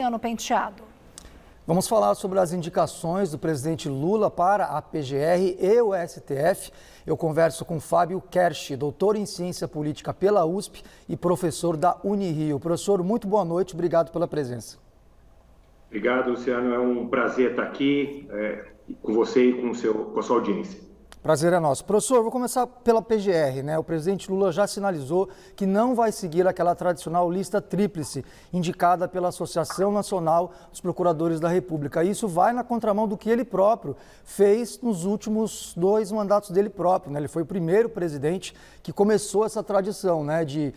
Ano Penteado. Vamos falar sobre as indicações do presidente Lula para a PGR e o STF. Eu converso com Fábio Kersh, doutor em ciência política pela USP e professor da Unirio. Professor, muito boa noite, obrigado pela presença. Obrigado, Luciano. É um prazer estar aqui com você e com a sua audiência. Prazer é nosso. Professor, vou começar pela PGR, né? O presidente Lula já sinalizou que não vai seguir aquela tradicional lista tríplice indicada pela Associação Nacional dos Procuradores da República. Isso vai na contramão do que ele próprio fez nos últimos 2 mandatos dele próprio, né? Ele foi o primeiro presidente que começou essa tradição, né? De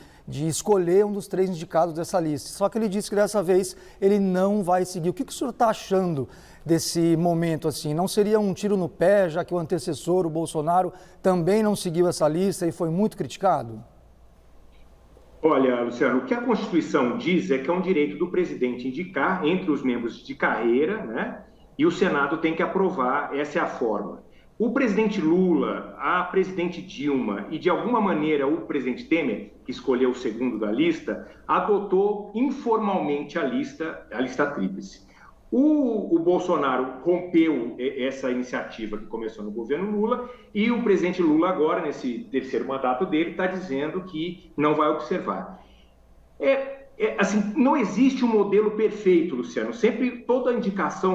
escolher um dos 3 indicados dessa lista. Só que ele disse que dessa vez ele não vai seguir. O que o senhor está achando desse momento assim? Não seria um tiro no pé, já que o antecessor, o Bolsonaro, também não seguiu essa lista e foi muito criticado? Olha, Luciano, o que a Constituição diz é que é um direito do presidente indicar entre os membros de carreira, né? E o Senado tem que aprovar, essa é a forma. O presidente Lula, a presidente Dilma e, de alguma maneira, o presidente Temer, que escolheu o segundo da lista, adotou informalmente a lista tríplice. O Bolsonaro rompeu essa iniciativa que começou no governo Lula e o presidente Lula agora, nesse terceiro mandato dele, está dizendo que não vai observar. Assim, não existe um modelo perfeito, Luciano. Sempre toda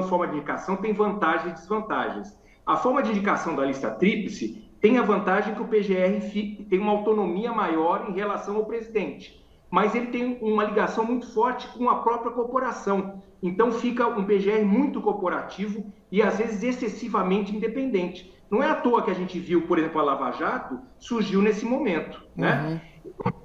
forma de indicação tem vantagens e desvantagens. A forma de indicação da lista tríplice tem a vantagem que o PGR tem uma autonomia maior em relação ao presidente, mas ele tem uma ligação muito forte com a própria corporação. Então fica um PGR muito corporativo e às vezes excessivamente independente. Não é à toa que a gente viu, por exemplo, a Lava Jato surgiu nesse momento, né?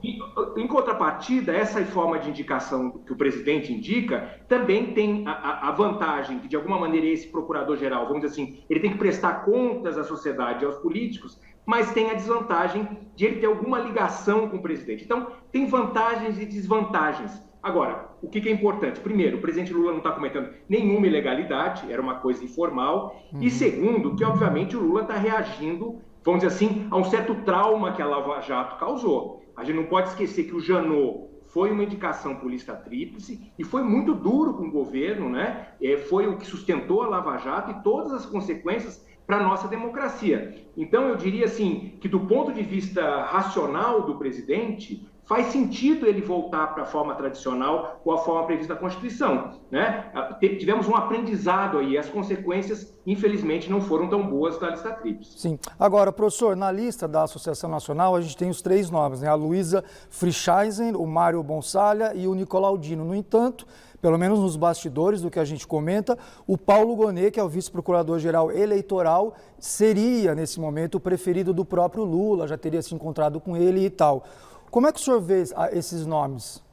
E, em contrapartida, essa forma de indicação que o presidente indica também tem a vantagem que, de alguma maneira, esse procurador-geral, vamos dizer assim, ele tem que prestar contas à sociedade e aos políticos, mas tem a desvantagem de ele ter alguma ligação com o presidente. Então, tem vantagens e desvantagens. Agora, o que é importante? Primeiro, o presidente Lula não está cometendo nenhuma ilegalidade, era uma coisa informal. E segundo, que obviamente o Lula está reagindo, vamos dizer assim, a um certo trauma que a Lava Jato causou. A gente não pode esquecer que o Janot foi uma indicação por lista tríplice e foi muito duro com o governo, né? Foi o que sustentou a Lava Jato e todas as consequências para a nossa democracia. Então, eu diria assim, que do ponto de vista racional do presidente, faz sentido ele voltar para a forma tradicional ou a forma prevista na Constituição, né? Tivemos um aprendizado aí, as consequências, infelizmente, não foram tão boas da lista tríplice. Sim. Agora, professor, na lista da Associação Nacional, a gente tem os 3 nomes, né? A Luísa Frischeisen, o Mário Bonsalha e o Nicolau Dino. No entanto, pelo menos nos bastidores do que a gente comenta, o Paulo Gonet, que é o vice-procurador-geral eleitoral, seria, nesse momento, o preferido do próprio Lula, já teria se encontrado com ele e tal. Como é que o senhor vê esses nomes?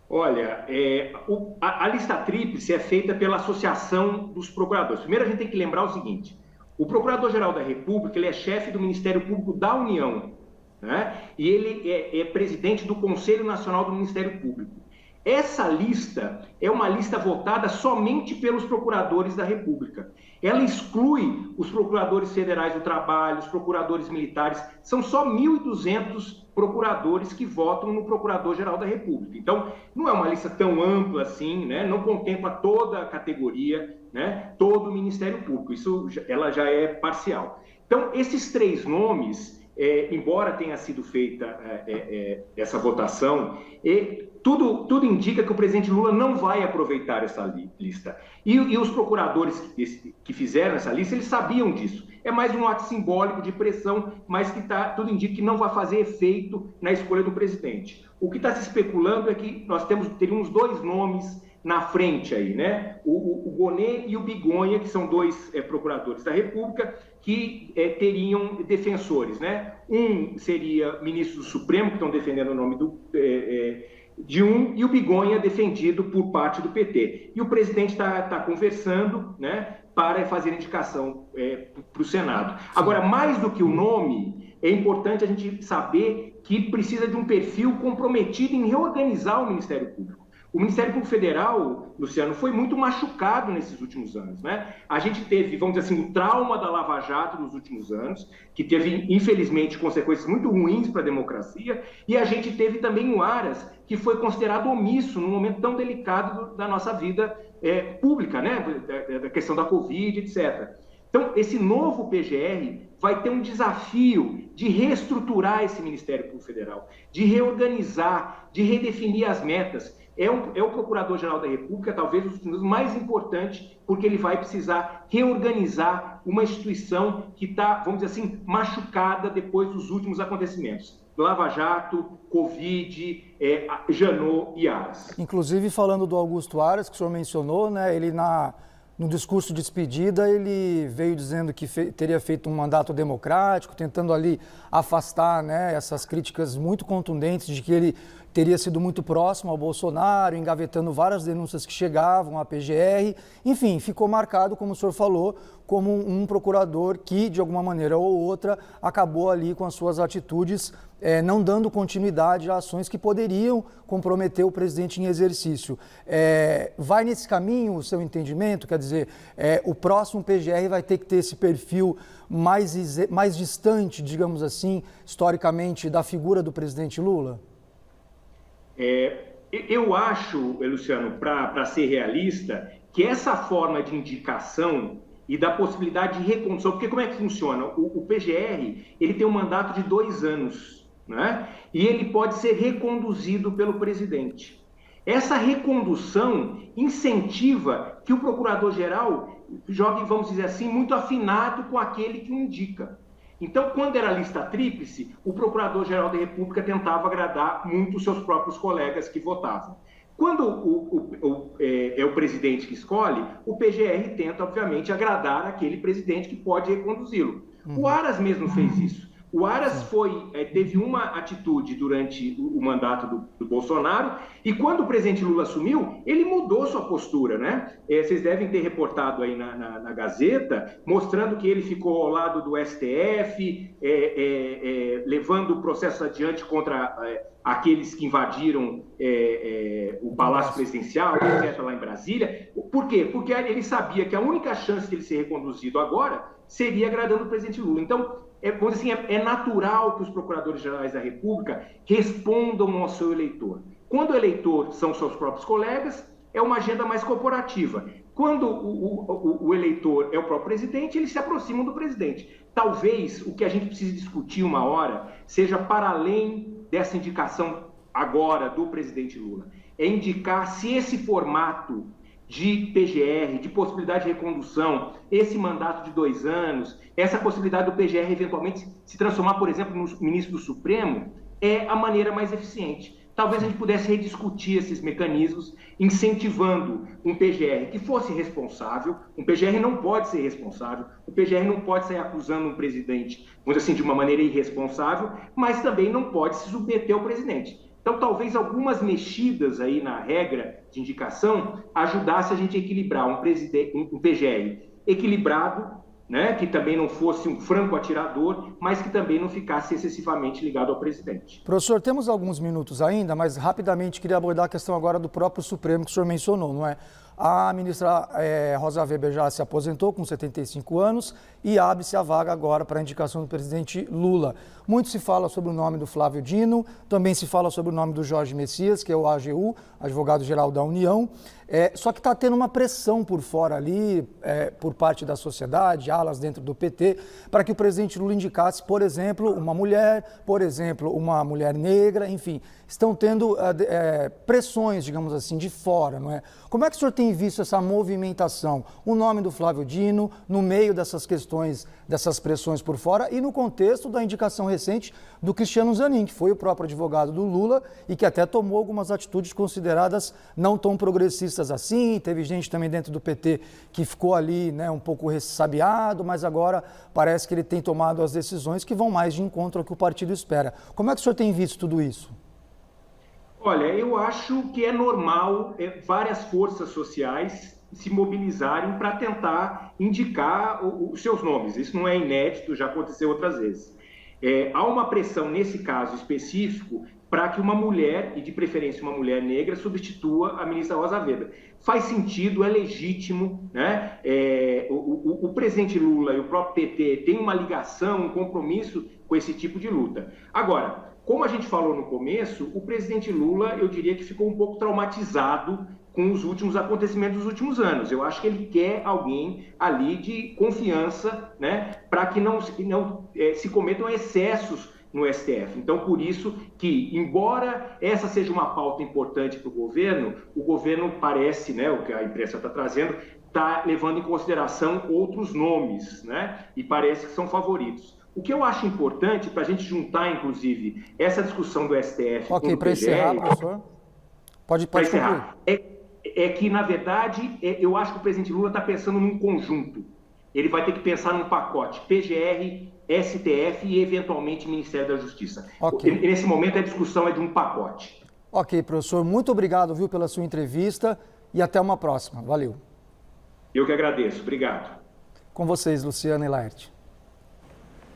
Olha, a lista tríplice é feita pela Associação dos Procuradores. Primeiro, a gente tem que lembrar o seguinte: o Procurador-Geral da República ele é chefe do Ministério Público da União, né? E ele é presidente do Conselho Nacional do Ministério Público. Essa lista é uma lista votada somente pelos procuradores da República. Ela exclui os procuradores federais do trabalho, os procuradores militares. São só 1.200 procuradores que votam no Procurador-Geral da República. Então, não é uma lista tão ampla assim, né? Não contempla toda a categoria, né? Todo o Ministério Público. Ela já é parcial. Então, esses 3 nomes, embora tenha sido feita essa votação, tudo indica que o presidente Lula não vai aproveitar essa lista. E os procuradores que fizeram essa lista, eles sabiam disso. É mais um ato simbólico de pressão, mas que tudo indica que não vai fazer efeito na escolha do presidente. O que está se especulando é que nós teríamos 2 nomes na frente aí, né? O Gonet e o Bigonha, que são 2 procuradores da República, que teriam defensores, né? Um seria ministro do Supremo, que estão defendendo o nome de um, e o Bigonha defendido por parte do PT. E o presidente está conversando, né, para fazer indicação para o Senado. Agora, mais do que o nome, é importante a gente saber que precisa de um perfil comprometido em reorganizar o Ministério Público. O Ministério Público Federal, Luciano, foi muito machucado nesses últimos anos, né? A gente teve, vamos dizer assim, o trauma da Lava Jato nos últimos anos, que teve, infelizmente, consequências muito ruins para a democracia, e a gente teve também o Aras, que foi considerado omisso num momento tão delicado da nossa vida pública, né? Da questão da Covid, etc. Então, esse novo PGR vai ter um desafio de reestruturar esse Ministério Público Federal, de reorganizar, de redefinir as metas. É o Procurador-Geral da República, talvez o mais importante, porque ele vai precisar reorganizar uma instituição que está, vamos dizer assim, machucada depois dos últimos acontecimentos. Lava Jato, Covid, Janot e Aras. Inclusive, falando do Augusto Aras, que o senhor mencionou, né, ele no discurso de despedida, ele veio dizendo que teria feito um mandato democrático, tentando ali afastar, né, essas críticas muito contundentes de que ele teria sido muito próximo ao Bolsonaro, engavetando várias denúncias que chegavam à PGR. Enfim, ficou marcado, como o senhor falou, como um procurador que, de alguma maneira ou outra, acabou ali com as suas atitudes, não dando continuidade a ações que poderiam comprometer o presidente em exercício. Vai nesse caminho o seu entendimento? Quer dizer, o próximo PGR vai ter que ter esse perfil mais distante, digamos assim, historicamente, da figura do presidente Lula? Eu acho, Luciano, para ser realista, que essa forma de indicação e da possibilidade de recondução, porque como é que funciona? O PGR, ele tem um mandato de 2 anos, né? E ele pode ser reconduzido pelo presidente. Essa recondução incentiva que o procurador-geral jogue, vamos dizer assim, muito afinado com aquele que o indica. Então, quando era lista tríplice, o Procurador-Geral da República tentava agradar muito os seus próprios colegas que votavam. Quando é o presidente que escolhe, o PGR tenta, obviamente, agradar aquele presidente que pode reconduzi-lo. O Aras mesmo fez isso. O Aras teve uma atitude durante o mandato do Bolsonaro e quando o presidente Lula assumiu, ele mudou sua postura, né? Vocês devem ter reportado aí na Gazeta, mostrando que ele ficou ao lado do STF, levando o processo adiante contra aqueles que invadiram o Palácio Presidencial, etc., lá em Brasília. Por quê? Porque ele sabia que a única chance de ele ser reconduzido agora seria agradando o presidente Lula. Então, vamos dizer assim, é natural que os procuradores-gerais da República respondam ao seu eleitor. Quando o eleitor são seus próprios colegas, é uma agenda mais corporativa. Quando o eleitor é o próprio presidente, eles se aproximam do presidente. Talvez o que a gente precise discutir uma hora seja para além dessa indicação agora do presidente Lula. É indicar se esse formato de PGR, de possibilidade de recondução, esse mandato de 2 anos, essa possibilidade do PGR eventualmente se transformar, por exemplo, no ministro do Supremo, é a maneira mais eficiente. Talvez a gente pudesse rediscutir esses mecanismos, incentivando um PGR que fosse responsável. Um PGR não pode ser responsável, o PGR não pode sair acusando um presidente, vamos dizer assim, de uma maneira irresponsável, mas também não pode se submeter ao presidente. Então, talvez algumas mexidas aí na regra de indicação ajudasse a gente a equilibrar um PGR equilibrado, né, que também não fosse um franco atirador, mas que também não ficasse excessivamente ligado ao presidente. Professor, temos alguns minutos ainda, mas rapidamente queria abordar a questão agora do próprio Supremo que o senhor mencionou, não é? A ministra Rosa Weber já se aposentou com 75 anos e abre-se a vaga agora para a indicação do presidente Lula. Muito se fala sobre o nome do Flávio Dino, também se fala sobre o nome do Jorge Messias, que é o AGU, advogado-geral da União. Só que está tendo uma pressão por fora ali, por parte da sociedade, alas dentro do PT, para que o presidente Lula indicasse, por exemplo, uma mulher, por exemplo, uma mulher negra, enfim. Estão tendo pressões, digamos assim, de fora, não é? Como é que o senhor tem visto essa movimentação? O nome do Flávio Dino, no meio dessas questões, dessas pressões por fora e no contexto da indicação recente do Cristiano Zanin, que foi o próprio advogado do Lula e que até tomou algumas atitudes consideradas não tão progressistas assim. Teve gente também dentro do PT que ficou ali, né, um pouco ressabiado, mas agora parece que ele tem tomado as decisões que vão mais de encontro ao que o partido espera. Como é que o senhor tem visto tudo isso? Olha, eu acho que é normal várias forças sociais se mobilizarem para tentar indicar os seus nomes. Isso não é inédito, já aconteceu outras vezes. Há uma pressão, nesse caso específico, para que uma mulher, e de preferência uma mulher negra, substitua a ministra Rosa Weber. Faz sentido, é legítimo, né? O presidente Lula e o próprio PT têm uma ligação, um compromisso com esse tipo de luta. Agora, como a gente falou no começo, o presidente Lula, eu diria que ficou um pouco traumatizado com os últimos acontecimentos dos últimos anos. Eu acho que ele quer alguém ali de confiança, né, para que não se cometam excessos no STF. Então, por isso que, embora essa seja uma pauta importante para o governo parece, né, o que a imprensa está trazendo, está levando em consideração outros nomes, né, e parece que são favoritos. O que eu acho importante, para a gente juntar, inclusive, essa discussão do STF com o PGR... para encerrar, professor. Pode encerrar. É que, na verdade, eu acho que o presidente Lula está pensando num conjunto. Ele vai ter que pensar num pacote PGR, STF e, eventualmente, Ministério da Justiça. Nesse momento, a discussão é de um pacote. Ok, professor. Muito obrigado, viu, pela sua entrevista e até uma próxima. Valeu. Eu que agradeço. Obrigado. Com vocês, Luciana e Laerte.